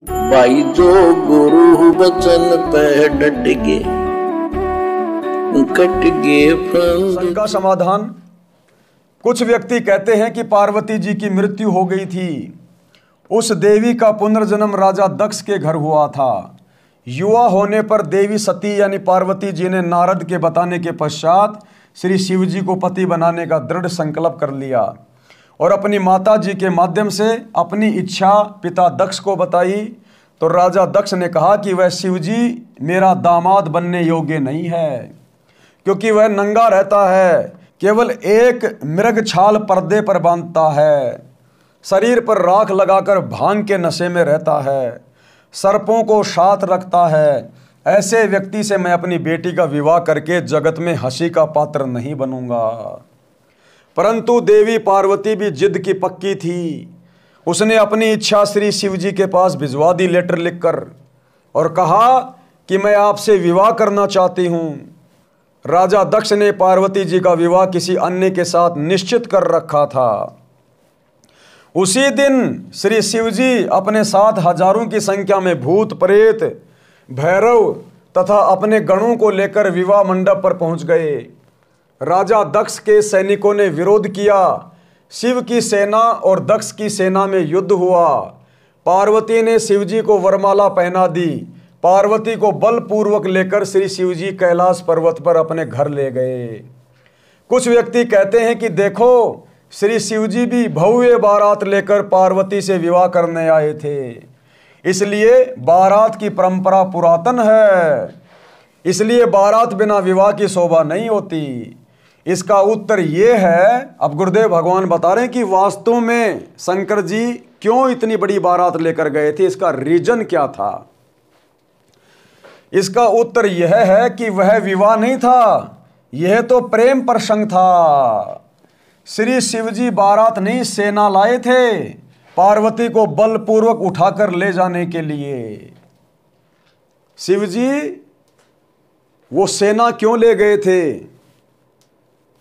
भाई जो गुरु वचन पे डट गे कट गे फंद। का समाधान। कुछ व्यक्ति कहते हैं कि पार्वती जी की मृत्यु हो गई थी। उस देवी का पुनर्जन्म राजा दक्ष के घर हुआ था। युवा होने पर देवी सती यानी पार्वती जी ने नारद के बताने के पश्चात श्री शिव जी को पति बनाने का दृढ़ संकल्प कर लिया और अपनी माता जी के माध्यम से अपनी इच्छा पिता दक्ष को बताई। तो राजा दक्ष ने कहा कि वह शिव जी मेरा दामाद बनने योग्य नहीं है, क्योंकि वह नंगा रहता है, केवल एक मृग छाल पर्दे पर बांधता है, शरीर पर राख लगाकर भांग के नशे में रहता है, सर्पों को साथ रखता है। ऐसे व्यक्ति से मैं अपनी बेटी का विवाह करके जगत में हंसी का पात्र नहीं बनूंगा। परंतु देवी पार्वती भी जिद की पक्की थी। उसने अपनी इच्छा श्री शिव जी के पास भिजवा दी लेटर लिखकर और कहा कि मैं आपसे विवाह करना चाहती हूं। राजा दक्ष ने पार्वती जी का विवाह किसी अन्य के साथ निश्चित कर रखा था। उसी दिन श्री शिव जी अपने साथ हजारों की संख्या में भूत प्रेत भैरव तथा अपने गणों को लेकर विवाह मंडप पर पहुंच गए। राजा दक्ष के सैनिकों ने विरोध किया। शिव की सेना और दक्ष की सेना में युद्ध हुआ। पार्वती ने शिव जी को वरमाला पहना दी। पार्वती को बलपूर्वक लेकर श्री शिव जी कैलाश पर्वत पर अपने घर ले गए। कुछ व्यक्ति कहते हैं कि देखो, श्री शिव जी भी भव्य बारात लेकर पार्वती से विवाह करने आए थे, इसलिए बारात की परंपरा पुरातन है, इसलिए बारात बिना विवाह की शोभा नहीं होती। इसका उत्तर ये है, अब गुरुदेव भगवान बता रहे हैं कि वास्तव में शंकर जी क्यों इतनी बड़ी बारात लेकर गए थे, इसका रीजन क्या था। इसका उत्तर यह है कि वह विवाह नहीं था, यह तो प्रेम प्रसंग था। श्री शिव जी बारात नहीं सेना लाए थे पार्वती को बलपूर्वक उठाकर ले जाने के लिए। शिव जी वो सेना क्यों ले गए थे?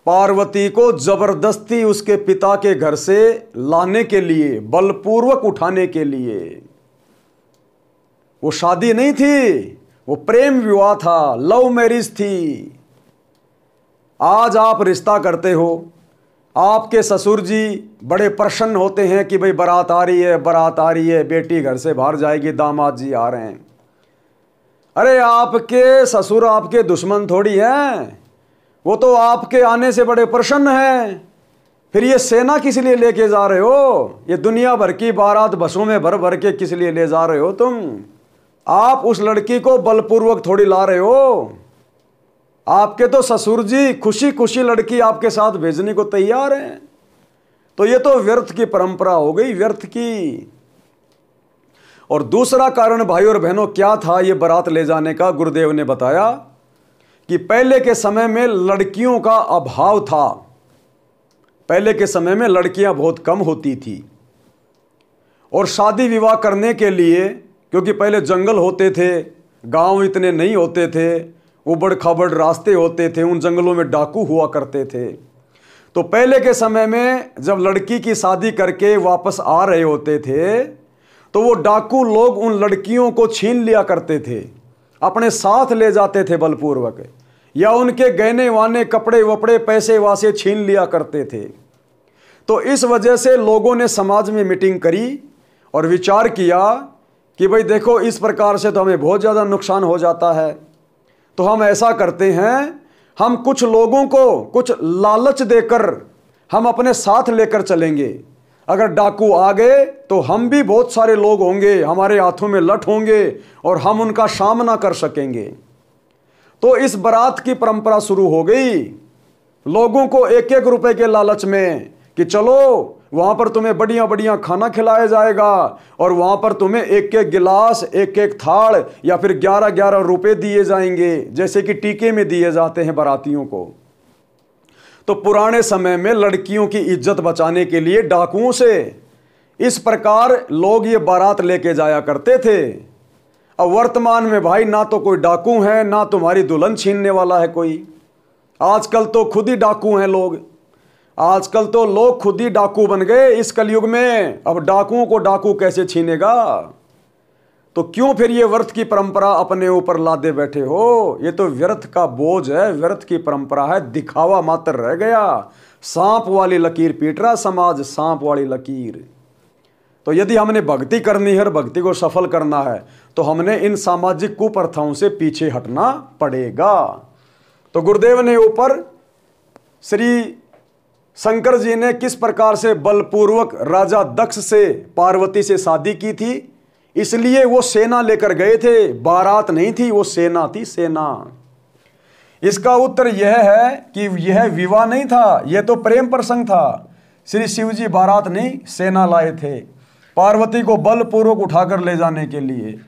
पार्वती को जबरदस्ती उसके पिता के घर से लाने के लिए, बलपूर्वक उठाने के लिए। वो शादी नहीं थी, वो प्रेम विवाह था, लव मैरिज थी। आज आप रिश्ता करते हो, आपके ससुर जी बड़े प्रसन्न होते हैं कि भाई बारात आ रही है, बारात आ रही है, बेटी घर से बाहर जाएगी, दामाद जी आ रहे हैं। अरे आपके ससुर आपके दुश्मन थोड़ी हैं, वो तो आपके आने से बड़े प्रसन्न हैं। फिर ये सेना किस लिए लेके जा रहे हो? ये दुनिया भर की बारात बसों में भर भर के किस लिए ले जा रहे हो तुम? आप उस लड़की को बलपूर्वक थोड़ी ला रहे हो। आपके तो ससुर जी खुशी खुशी लड़की आपके साथ भेजने को तैयार हैं। तो ये तो व्यर्थ की परंपरा हो गई, व्यर्थ की। और दूसरा कारण भाई और बहनों क्या था ये बारात ले जाने का? गुरुदेव ने बताया कि पहले के समय में लड़कियों का अभाव था। पहले के समय में लड़कियां बहुत कम होती थी और शादी विवाह करने के लिए, क्योंकि पहले जंगल होते थे, गांव इतने नहीं होते थे, उबड़ खाबड़ रास्ते होते थे, उन जंगलों में डाकू हुआ करते थे। तो पहले के समय में जब लड़की की शादी करके वापस आ रहे होते थे तो वो डाकू लोग उन लड़कियों को छीन लिया करते थे, अपने साथ ले जाते थे बलपूर्वक, या उनके गहने वाने कपड़े वपड़े पैसे वासे छीन लिया करते थे। तो इस वजह से लोगों ने समाज में मीटिंग करी और विचार किया कि भाई देखो, इस प्रकार से तो हमें बहुत ज़्यादा नुकसान हो जाता है। तो हम ऐसा करते हैं, हम कुछ लोगों को कुछ लालच देकर हम अपने साथ लेकर चलेंगे। अगर डाकू आ गए तो हम भी बहुत सारे लोग होंगे, हमारे हाथों में लठ होंगे और हम उनका सामना कर सकेंगे। तो इस बारात की परंपरा शुरू हो गई। लोगों को एक एक रुपए के लालच में कि चलो वहां पर तुम्हें बढ़िया बढ़िया खाना खिलाया जाएगा और वहां पर तुम्हें एक एक गिलास, एक एक थाल या फिर 11-11 रुपए दिए जाएंगे, जैसे कि टीके में दिए जाते हैं बारातियों को। तो पुराने समय में लड़कियों की इज्जत बचाने के लिए डाकुओं से इस प्रकार लोग ये बारात लेके जाया करते थे। अब वर्तमान में भाई ना तो कोई डाकू है, ना तुम्हारी दुल्हन छीनने वाला है कोई। आजकल तो खुद ही डाकू हैं लोग। आजकल तो लोग खुद ही डाकू बन गए इस कलयुग में। अब डाकुओं को डाकू कैसे छीनेगा? तो क्यों फिर ये व्यर्थ की परंपरा अपने ऊपर लादे बैठे हो? ये तो व्यर्थ का बोझ है, व्यर्थ की परंपरा है, दिखावा मात्र रह गया। सांप वाली लकीर पीट रहा समाज, सांप वाली लकीर। तो यदि हमने भक्ति करनी है और भक्ति को सफल करना है तो हमने इन सामाजिक कुप्रथाओं से पीछे हटना पड़ेगा। तो गुरुदेव ने ऊपर श्री शंकर जी ने किस प्रकार से बलपूर्वक राजा दक्ष से पार्वती से शादी की थी, इसलिए वो सेना लेकर गए थे, बारात नहीं थी, वो सेना थी, सेना। इसका उत्तर यह है कि यह विवाह नहीं था, यह तो प्रेम प्रसंग था। श्री शिव जी बारात नहीं, सेना लाए थे पार्वती को बलपूर्वक उठाकर ले जाने के लिए।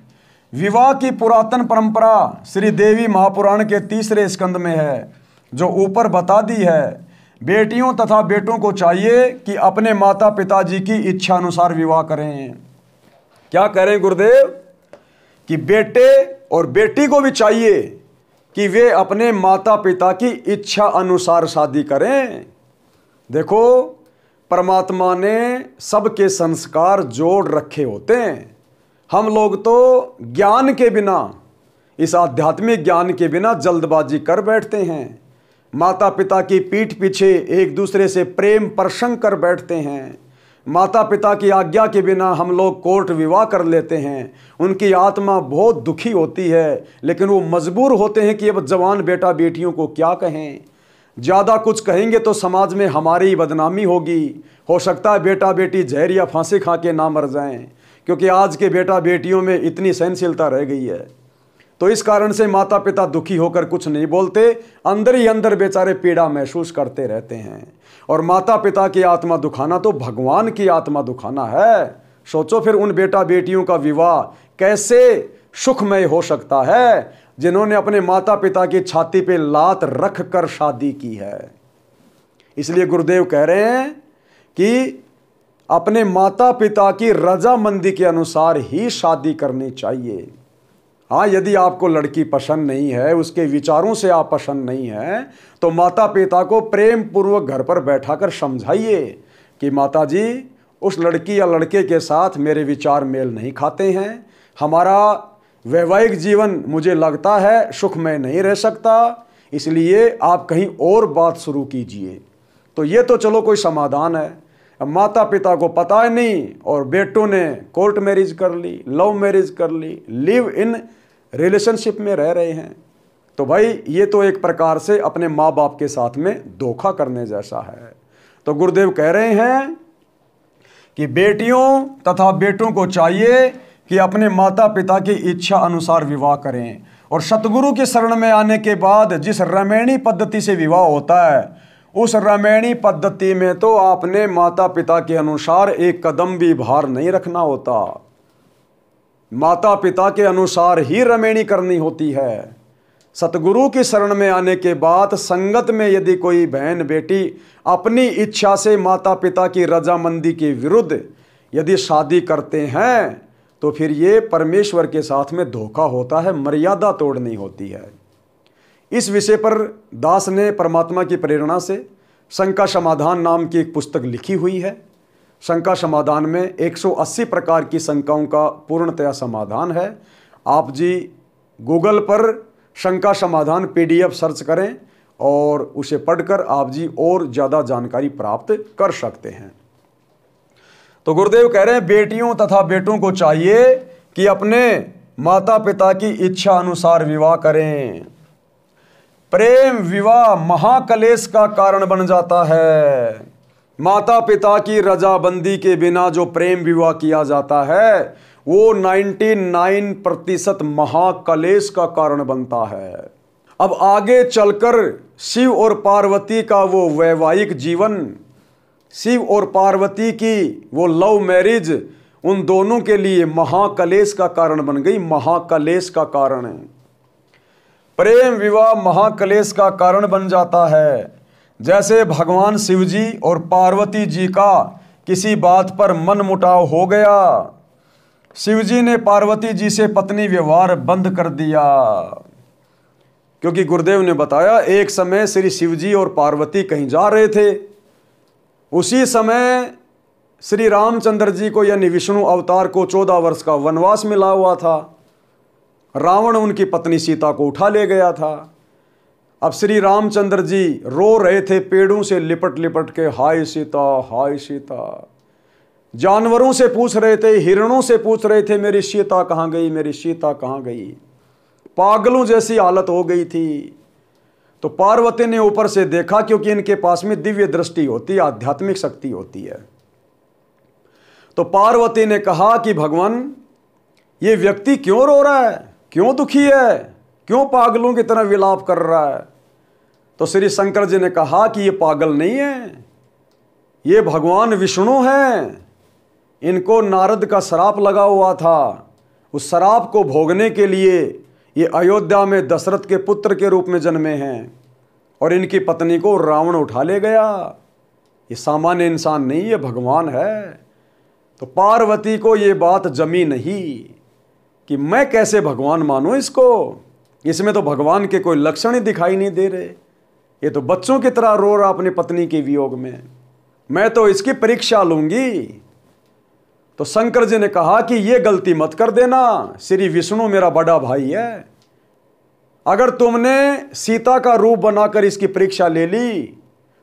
विवाह की पुरातन परंपरा श्री देवी महापुराण के 3 स्कंद में है, जो ऊपर बता दी है। बेटियों तथा बेटों को चाहिए कि अपने माता पिताजी की इच्छा अनुसार विवाह करें। क्या करें गुरुदेव? कि बेटे और बेटी को भी चाहिए कि वे अपने माता पिता की इच्छा अनुसार शादी करें। देखो, परमात्मा ने सबके संस्कार जोड़ रखे होते हैं। हम लोग तो ज्ञान के बिना, इस आध्यात्मिक ज्ञान के बिना जल्दबाजी कर बैठते हैं। माता पिता की पीठ पीछे एक दूसरे से प्रेम प्रसंग कर बैठते हैं। माता पिता की आज्ञा के बिना हम लोग कोर्ट विवाह कर लेते हैं। उनकी आत्मा बहुत दुखी होती है, लेकिन वो मजबूर होते हैं कि अब जवान बेटा बेटियों को क्या कहें। ज़्यादा कुछ कहेंगे तो समाज में हमारी बदनामी होगी। हो सकता है बेटा बेटी जहर या फांसी खा के ना मर जाएं, क्योंकि आज के बेटा बेटियों में इतनी सहनशीलता रह गई है। तो इस कारण से माता पिता दुखी होकर कुछ नहीं बोलते, अंदर ही अंदर बेचारे पीड़ा महसूस करते रहते हैं। और माता पिता की आत्मा दुखाना तो भगवान की आत्मा दुखाना है। सोचो फिर उन बेटा बेटियों का विवाह कैसे सुखमय हो सकता है, जिन्होंने अपने माता पिता की छाती पे लात रख कर शादी की है। इसलिए गुरुदेव कह रहे हैं कि अपने माता पिता की रजामंदी के अनुसार ही शादी करनी चाहिए। हाँ, यदि आपको लड़की पसंद नहीं है, उसके विचारों से आप पसंद नहीं है, तो माता पिता को प्रेम पूर्वक घर पर बैठाकर समझाइए कि माता जी, उस लड़की या लड़के के साथ मेरे विचार मेल नहीं खाते हैं, हमारा वैवाहिक जीवन मुझे लगता है सुखमय नहीं रह सकता, इसलिए आप कहीं और बात शुरू कीजिए। तो ये तो चलो कोई समाधान है। अब माता पिता को पता है नहीं और बेटों ने कोर्ट मैरिज कर ली, लव मैरिज कर ली, लिव इन रिलेशनशिप में रह रहे हैं, तो भाई ये तो एक प्रकार से अपने माँ बाप के साथ में धोखा करने जैसा है। तो गुरुदेव कह रहे हैं कि बेटियों तथा बेटों को चाहिए कि अपने माता पिता की इच्छा अनुसार विवाह करें। और सतगुरु की शरण में आने के बाद जिस रामायणी पद्धति से विवाह होता है, उस रामायणी पद्धति में तो आपने माता पिता के अनुसार एक कदम भी बाहर नहीं रखना होता। माता पिता के अनुसार ही रामायणी करनी होती है। सतगुरु की शरण में आने के बाद संगत में यदि कोई बहन बेटी अपनी इच्छा से माता पिता की रजामंदी के विरुद्ध यदि शादी करते हैं, तो फिर ये परमेश्वर के साथ में धोखा होता है, मर्यादा तोड़नी होती है। इस विषय पर दास ने परमात्मा की प्रेरणा से शंका समाधान नाम की एक पुस्तक लिखी हुई है। शंका समाधान में 180 प्रकार की शंकाओं का पूर्णतया समाधान है। आप जी गूगल पर शंका समाधान PDF सर्च करें और उसे पढ़कर आप जी और ज़्यादा जानकारी प्राप्त कर सकते हैं। तो गुरुदेव कह रहे हैं बेटियों तथा बेटों को चाहिए कि अपने माता पिता की इच्छा अनुसार विवाह करें। प्रेम विवाह महाकलेश का कारण बन जाता है। माता पिता की रजाबंदी के बिना जो प्रेम विवाह किया जाता है वो 99% महाकलेश का कारण बनता है। अब आगे चलकर शिव और पार्वती का वो वैवाहिक जीवन, शिव और पार्वती की वो लव मैरिज, उन दोनों के लिए महाकलेश का कारण बन गई, महाकलेश का कारण है। प्रेम विवाह महाकलेश का कारण बन जाता है। जैसे भगवान शिव जी और पार्वती जी का किसी बात पर मन मुटाव हो गया, शिव जी ने पार्वती जी से पत्नी व्यवहार बंद कर दिया, क्योंकि गुरुदेव ने बताया एक समय श्री शिव जी और पार्वती कहीं जा रहे थे। उसी समय श्री रामचंद्र जी को यानी विष्णु अवतार को 14 वर्ष का वनवास मिला हुआ था। रावण उनकी पत्नी सीता को उठा ले गया था। अब श्री रामचंद्र जी रो रहे थे, पेड़ों से लिपट लिपट के, हाय सीता, हाय सीता। जानवरों से पूछ रहे थे, हिरणों से पूछ रहे थे, मेरी सीता कहाँ गई, मेरी सीता कहाँ गई। पागलों जैसी हालत हो गई थी। तो पार्वती ने ऊपर से देखा, क्योंकि इनके पास में दिव्य दृष्टि होती है, आध्यात्मिक शक्ति होती है। तो पार्वती ने कहा कि भगवान, ये व्यक्ति क्यों रो रहा है, क्यों दुखी है, क्यों पागलों की तरह विलाप कर रहा है। तो श्री शंकर जी ने कहा कि ये पागल नहीं है, ये भगवान विष्णु हैं। इनको नारद का श्राप लगा हुआ था, उस श्राप को भोगने के लिए ये अयोध्या में दशरथ के पुत्र के रूप में जन्मे हैं, और इनकी पत्नी को रावण उठा ले गया। ये सामान्य इंसान नहीं, ये भगवान है। तो पार्वती को ये बात जमी नहीं कि मैं कैसे भगवान मानूं इसको, इसमें तो भगवान के कोई लक्षण ही दिखाई नहीं दे रहे। ये तो बच्चों की तरह रो रहा अपनी पत्नी के वियोग में, मैं तो इसकी परीक्षा लूंगी। तो शंकर जी ने कहा कि ये गलती मत कर देना, श्री विष्णु मेरा बड़ा भाई है। अगर तुमने सीता का रूप बनाकर इसकी परीक्षा ले ली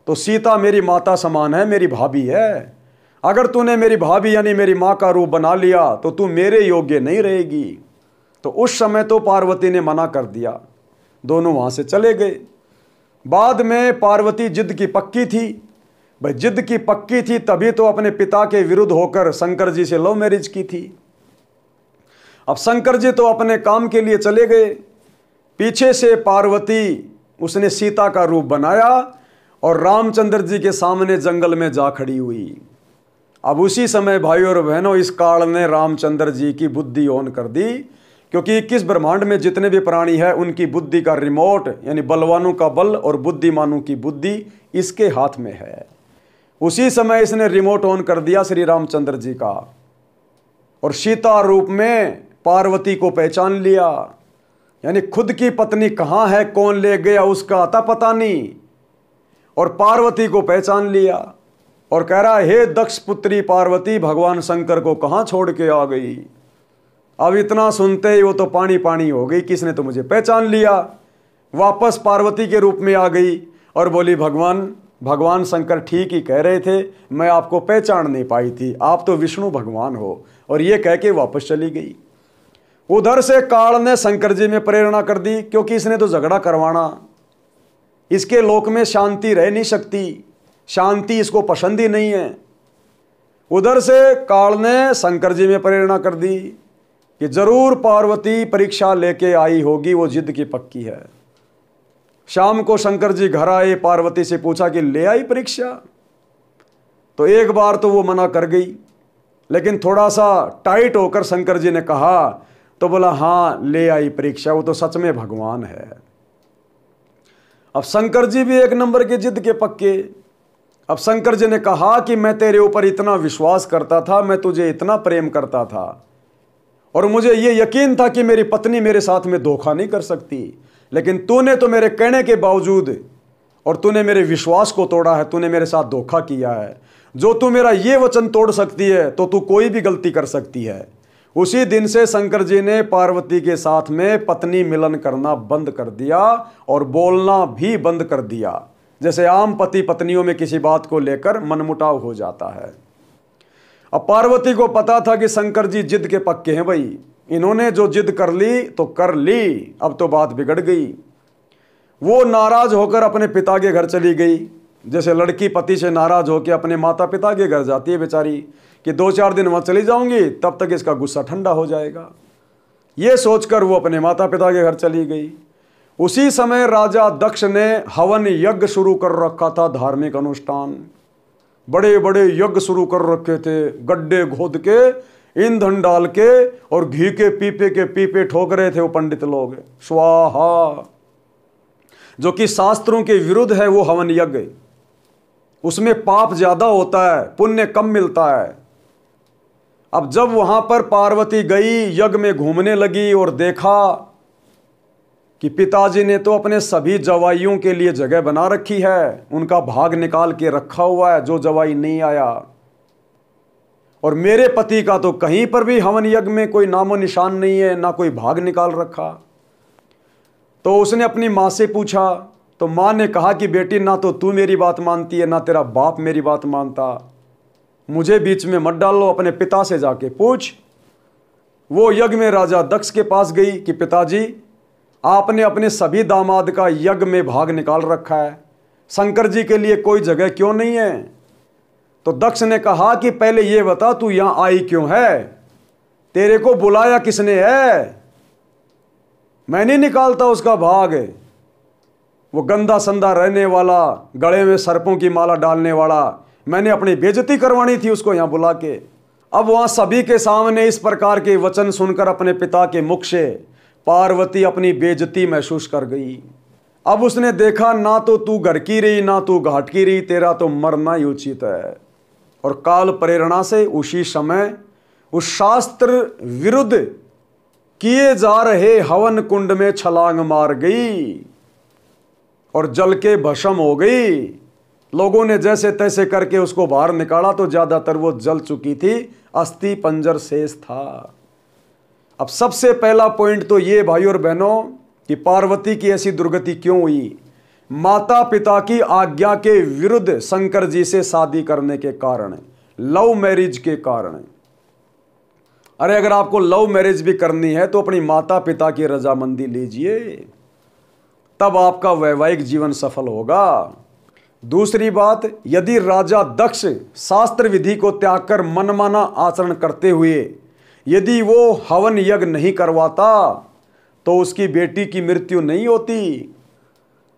तो सीता मेरी माता समान है, मेरी भाभी है। अगर तूने मेरी भाभी यानी मेरी माँ का रूप बना लिया तो तू मेरे योग्य नहीं रहेगी। तो उस समय तो पार्वती ने मना कर दिया, दोनों वहां से चले गए। बाद में पार्वती जिद की पक्की थी। भाई जिद की पक्की थी तभी तो अपने पिता के विरुद्ध होकर शंकर जी से लव मैरिज की थी। अब शंकर जी तो अपने काम के लिए चले गए, पीछे से पार्वती उसने सीता का रूप बनाया और रामचंद्र जी के सामने जंगल में जा खड़ी हुई। अब उसी समय भाइयों और बहनों, इस काल ने रामचंद्र जी की बुद्धि ऑन कर दी, क्योंकि 21 ब्रह्मांड में जितने भी प्राणी हैं उनकी बुद्धि का रिमोट यानी बलवानों का बल और बुद्धिमानों की बुद्धि इसके हाथ में है। उसी समय इसने रिमोट ऑन कर दिया श्री रामचंद्र जी का, और सीता रूप में पार्वती को पहचान लिया। यानी खुद की पत्नी कहाँ है, कौन ले गया, उसका अता पता नहीं, और पार्वती को पहचान लिया और कह रहा, हे दक्ष पुत्री पार्वती, भगवान शंकर को कहाँ छोड़ के आ गई। अब इतना सुनते ही वो तो पानी पानी हो गई, किसने तो मुझे पहचान लिया। वापस पार्वती के रूप में आ गई और बोली, भगवान शंकर ठीक ही कह रहे थे, मैं आपको पहचान नहीं पाई थी, आप तो विष्णु भगवान हो। और ये कह के वापस चली गई। उधर से काल ने शंकर जी में प्रेरणा कर दी, क्योंकि इसने तो झगड़ा करवाना, इसके लोक में शांति रह नहीं सकती, शांति इसको पसंद ही नहीं है। उधर से काल ने शंकर जी में प्रेरणा कर दी कि जरूर पार्वती परीक्षा लेके आई होगी, वो जिद की पक्की है। शाम को शंकर जी घर आए, पार्वती से पूछा कि ले आई परीक्षा। तो एक बार तो वो मना कर गई, लेकिन थोड़ा सा टाइट होकर शंकर जी ने कहा तो बोला, हाँ ले आई परीक्षा, वो तो सच में भगवान है। अब शंकर जी भी एक नंबर के जिद के पक्के। अब शंकर जी ने कहा कि मैं तेरे ऊपर इतना विश्वास करता था, मैं तुझे इतना प्रेम करता था, और मुझे ये यकीन था कि मेरी पत्नी मेरे साथ में धोखा नहीं कर सकती, लेकिन तूने तो मेरे कहने के बावजूद और तूने मेरे विश्वास को तोड़ा है, तूने मेरे साथ धोखा किया है। जो तू मेरा ये वचन तोड़ सकती है तो तू कोई भी गलती कर सकती है। उसी दिन से शंकर जी ने पार्वती के साथ में पत्नी मिलन करना बंद कर दिया और बोलना भी बंद कर दिया। जैसे आम पति पत्नियों में किसी बात को लेकर मनमुटाव हो जाता है। अब पार्वती को पता था कि शंकर जी जिद के पक्के हैं, भाई इन्होंने जो जिद कर ली तो कर ली, अब तो बात बिगड़ गई। वो नाराज होकर अपने पिता के घर चली गई, जैसे लड़की पति से नाराज होकर अपने माता पिता के घर जाती है बेचारी कि 2-4 दिन वहां चली जाऊंगी, तब तक इसका गुस्सा ठंडा हो जाएगा। ये सोचकर वो अपने माता पिता के घर चली गई। उसी समय राजा दक्ष ने हवन यज्ञ शुरू कर रखा था, धार्मिक अनुष्ठान, बड़े बड़े यज्ञ शुरू कर रखे थे, गड्ढे खोद के ईंधन डाल के और घी के पीपे ठोक रहे थे वो पंडित लोग, स्वाहा। जो कि शास्त्रों के विरुद्ध है वो हवन यज्ञ, उसमें पाप ज्यादा होता है, पुण्य कम मिलता है। अब जब वहां पर पार्वती गई, यज्ञ में घूमने लगी और देखा कि पिताजी ने तो अपने सभी जवाइयों के लिए जगह बना रखी है, उनका भाग निकाल के रखा हुआ है, जो जवाई नहीं आया और मेरे पति का तो कहीं पर भी हवन यज्ञ में कोई नामो निशान नहीं है, ना कोई भाग निकाल रखा। तो उसने अपनी माँ से पूछा, तो माँ ने कहा कि बेटी, ना तो तू मेरी बात मानती है, ना तेरा बाप मेरी बात मानता, मुझे बीच में मत डालो, अपने पिता से जाके पूछ। वो यज्ञ में राजा दक्ष के पास गई कि पिताजी, आपने अपने सभी दामाद का यज्ञ में भाग निकाल रखा है, शंकर जी के लिए कोई जगह क्यों नहीं है? तो दक्ष ने कहा कि पहले ये बता, तू यहां आई क्यों है? तेरे को बुलाया किसने है? मैं नहीं निकालता उसका भाग। वो गंदा संदा रहने वाला, गले में सर्पों की माला डालने वाला, मैंने अपनी बेइज्जती करवानी थी उसको यहां बुला के। अब वहां सभी के सामने इस प्रकार के वचन सुनकर अपने पिता के मुख से पार्वती अपनी बेइज्जती महसूस कर गई। अब उसने देखा, ना तो तू घर की रही, ना तू घाट की रही, तेरा तो मरना ही उचित है। और काल प्रेरणा से उसी समय उस शास्त्र विरुद्ध किए जा रहे हवन कुंड में छलांग मार गई और जल के भस्म हो गई। लोगों ने जैसे तैसे करके उसको बाहर निकाला तो ज्यादातर वो जल चुकी थी, अस्थि पंजर शेष था। अब सबसे पहला पॉइंट तो ये भाई और बहनों कि पार्वती की ऐसी दुर्गति क्यों हुई? माता पिता की आज्ञा के विरुद्ध शंकर जी से शादी करने के कारण, लव मैरिज के कारण। अरे अगर आपको लव मैरिज भी करनी है तो अपनी माता पिता की रजामंदी लीजिए, तब आपका वैवाहिक जीवन सफल होगा। दूसरी बात, यदि राजा दक्ष शास्त्र विधि को त्याग कर मनमाना आचरण करते हुए यदि वो हवन यज्ञ नहीं करवाता तो उसकी बेटी की मृत्यु नहीं होती,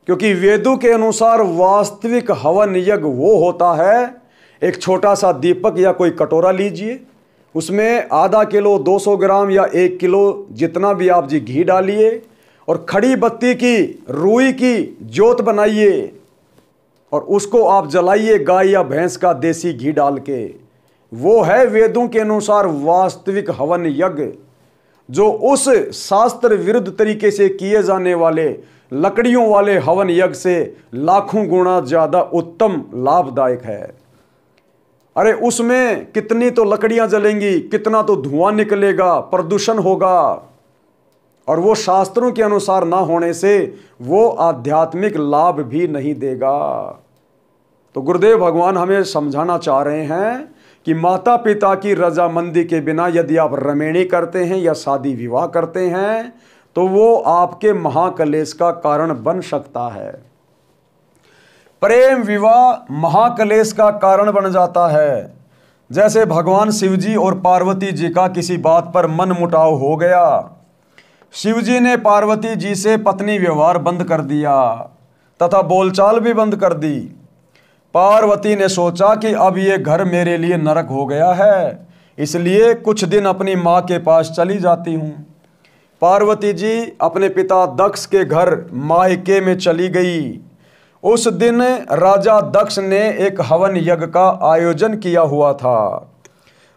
क्योंकि वेदों के अनुसार वास्तविक हवन यज्ञ वो होता है, एक छोटा सा दीपक या कोई कटोरा लीजिए, उसमें आधा किलो, 200 ग्राम या 1 किलो जितना भी आप जी घी डालिए और खड़ी बत्ती की रुई की ज्योत बनाइए और उसको आप जलाइए गाय या भैंस का देसी घी डाल के। वो है वेदों के अनुसार वास्तविक हवन यज्ञ, जो उस शास्त्र विरुद्ध तरीके से किए जाने वाले लकड़ियों वाले हवन यज्ञ से लाखों गुना ज्यादा उत्तम लाभदायक है। अरे उसमें कितनी तो लकड़ियां जलेंगी, कितना तो धुआं निकलेगा, प्रदूषण होगा, और वो शास्त्रों के अनुसार ना होने से वो आध्यात्मिक लाभ भी नहीं देगा। तो गुरुदेव भगवान हमें समझाना चाह रहे हैं कि माता पिता की रजामंदी के बिना यदि आप रमेणी करते हैं या शादी विवाह करते हैं तो वो आपके महाकलेश का कारण बन सकता है। प्रेम विवाह महाकलेश का कारण बन जाता है। जैसे भगवान शिवजी और पार्वती जी का किसी बात पर मन मुटाव हो गया, शिवजी ने पार्वती जी से पत्नी व्यवहार बंद कर दिया तथा बोलचाल भी बंद कर दी। पार्वती ने सोचा कि अब ये घर मेरे लिए नरक हो गया है, इसलिए कुछ दिन अपनी माँ के पास चली जाती हूँ। पार्वती जी अपने पिता दक्ष के घर मायके में चली गई। उस दिन राजा दक्ष ने एक हवन यज्ञ का आयोजन किया हुआ था।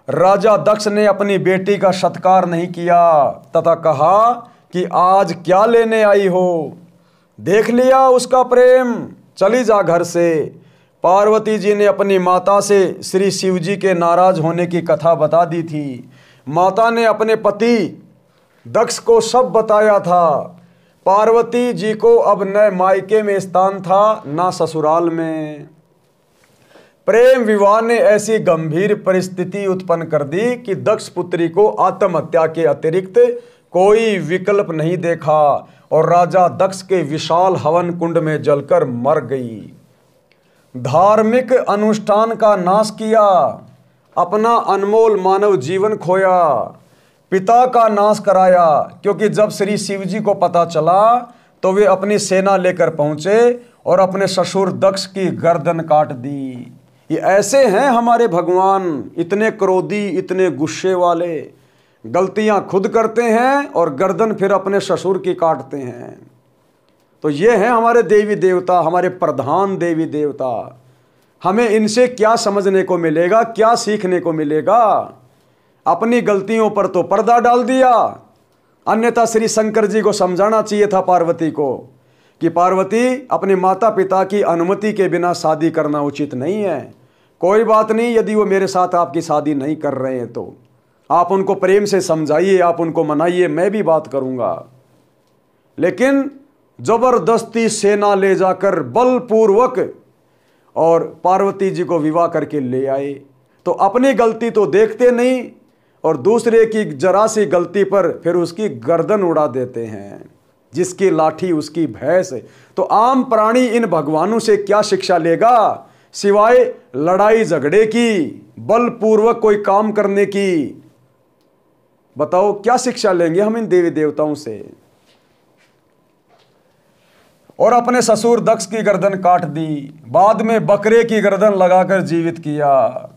राजा दक्ष ने अपनी बेटी का सत्कार नहीं किया तथा कहा कि आज क्या लेने आई हो? देख लिया उसका प्रेम, चली जा घर से। पार्वती जी ने अपनी माता से श्री शिव जी के नाराज होने की कथा बता दी थी। माता ने अपने पति दक्ष को सब बताया था। पार्वती जी को अब न मायके में स्थान था न ससुराल में। प्रेम विवाह ने ऐसी गंभीर परिस्थिति उत्पन्न कर दी कि दक्ष पुत्री को आत्महत्या के अतिरिक्त कोई विकल्प नहीं देखा और राजा दक्ष के विशाल हवन कुंड में जलकर मर गई। धार्मिक अनुष्ठान का नाश किया, अपना अनमोल मानव जीवन खोया, पिता का नाश कराया, क्योंकि जब श्री शिव जी को पता चला तो वे अपनी सेना लेकर पहुंचे और अपने ससुर दक्ष की गर्दन काट दी। ये ऐसे हैं हमारे भगवान, इतने क्रोधी, इतने गुस्से वाले, गलतियां खुद करते हैं और गर्दन फिर अपने ससुर की काटते हैं। तो ये हैं हमारे देवी देवता, हमारे प्रधान देवी देवता। हमें इनसे क्या समझने को मिलेगा, क्या सीखने को मिलेगा? अपनी गलतियों पर तो पर्दा डाल दिया, अन्यथा श्री शंकर जी को समझाना चाहिए था पार्वती को कि पार्वती, अपने माता पिता की अनुमति के बिना शादी करना उचित नहीं है। कोई बात नहीं, यदि वो मेरे साथ आपकी शादी नहीं कर रहे हैं तो आप उनको प्रेम से समझाइए, आप उनको मनाइए, मैं भी बात करूंगा। लेकिन जबरदस्ती सेना ले जाकर बलपूर्वक और पार्वती जी को विवाह करके ले आए, तो अपनी गलती तो देखते नहीं और दूसरे की जरा सी गलती पर फिर उसकी गर्दन उड़ा देते हैं। जिसकी लाठी उसकी भैंस। तो आम प्राणी इन भगवानों से क्या शिक्षा लेगा सिवाय लड़ाई झगड़े की, बलपूर्वक कोई काम करने की। बताओ क्या शिक्षा लेंगे हम इन देवी देवताओं से। और अपने ससुर दक्ष की गर्दन काट दी, बाद में बकरे की गर्दन लगाकर जीवित किया।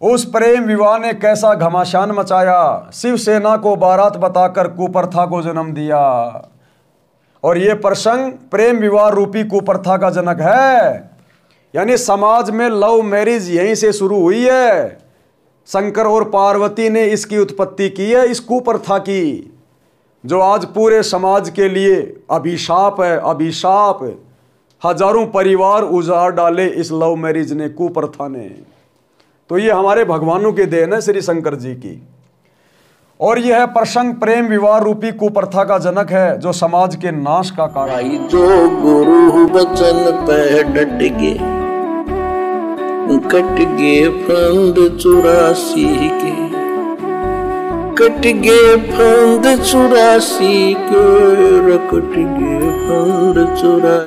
उस प्रेम विवाह ने कैसा घमासान मचाया, शिवसेना को बारात बताकर कुप्रथा को जन्म दिया। और यह प्रसंग प्रेम विवाह रूपी कुप्रथा का जनक है। यानी समाज में लव मैरिज यहीं से शुरू हुई है। शंकर और पार्वती ने इसकी उत्पत्ति की है, इस कुप्रथा की, जो आज पूरे समाज के लिए अभिशाप है। अभिशाप, हजारों परिवार उजाड़ डाले इस लव मैरिज ने, कुप्रथा ने। तो ये हमारे भगवानों की देन है श्री शंकर जी की। और यह है प्रसंग प्रेम विवाह रूपी कुप्रथा का जनक है, जो समाज के नाश का कारण है। जो गुरु बचन पे डट गे, कट गे फंद 84 के, कट गे फंद 84 के, कट गे फंद 84।